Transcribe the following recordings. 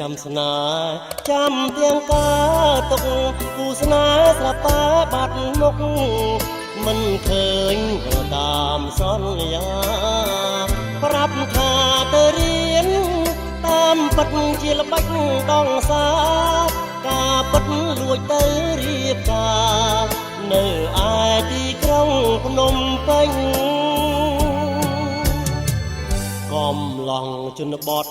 ចាំស្នេហ៍ចាំទាំងការទុកគូស្នេហ៍ស្រាប់តែបាត់មុខមិនឃើញក៏តាមសន្យាប្រាប់ថាទៅរៀនតាមពិតជាល្បិចដងសាការពិតលួចទៅរៀបការនៅឯទីក្រុងភ្នំពេញកំឡុងជនបទ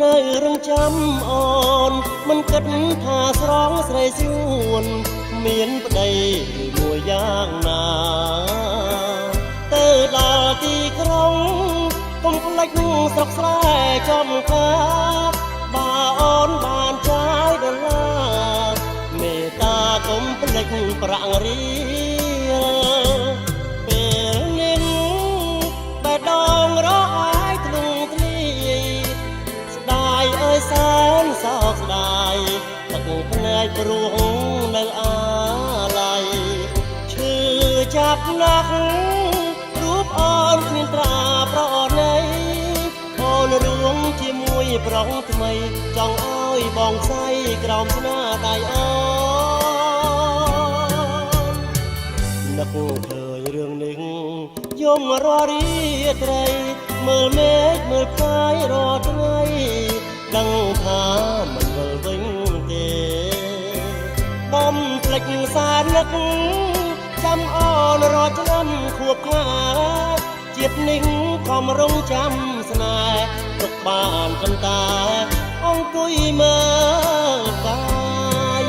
នៅរងចាំអូនមិនគិតថាស្រងស្រីសួនមានប្តីមួយយ៉ាងណាទៅដល់ទីក្រុងកុំភ្លេចស្រុកស្រែចំការបើអូនបានចាយដុល្លារមេត្តាកុំភ្លេចប្រាក់រៀលពេលនេះបែដងរកអាយធ្លុងធ្លាយស្ដាយអើយសែនសោកស្ដាយទឹកភ្នែកព្រួងនៅអាឡ័យឈឺចាប់ណាស់រូបអូនគ្មានត្រាប្រណីអូនរួមជាមួយប្រុសថ្មីចង់ឲ្យបងស្អីក្រោមស្នាដៃអូននឹកឃើញរឿងនេះយំរាល់រាត្រីមើលមេឃមើលផ្កាយរាល់ថ្ងៃដឹងថាមិនវិលវិញទេបំភ្លេចសារនឹកចាំអូនរាល់ឆ្នាំខួបខ្នាជាតិនេះខំរងចាំស្នេហ៍ទុកបានប៉ុន្តែអង្គុយមើលកាយ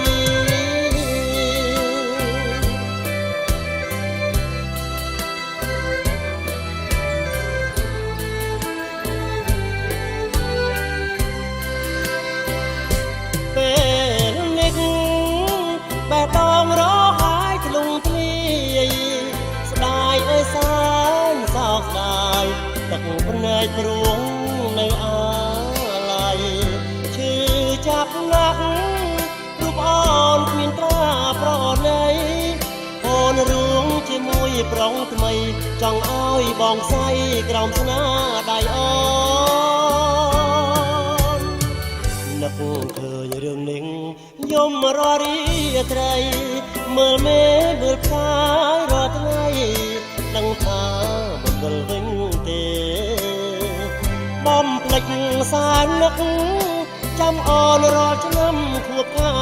ពេលនេះបែដងរកហើយធ្លុងធ្លាយស្ដាយអើយសែនសោកស្ដាយទឹកភ្នែកព្រួងនៅអាឡ័យឈឺចាប់ណាស់រូបអូនគ្មានត្រាប្រណីអូនរួមជាមួយប្រុសថ្មីចង់ឲ្យបងស្អីក្រោមស្នាដៃអូននឹកឃើញរឿងនេះយំរាល់រាត្រីមើលមេមើលផ្កាយរាល់ថ្ងៃដឹងថាមិនវិលវិញទេបំភ្លេចសារនឹកចាំអូនរាល់ឆ្នាំខួបខ្នា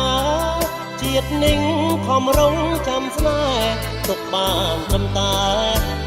ជាតិនេះខំរងចាំស្នេហ៍ទុកបានត្រឹមតែ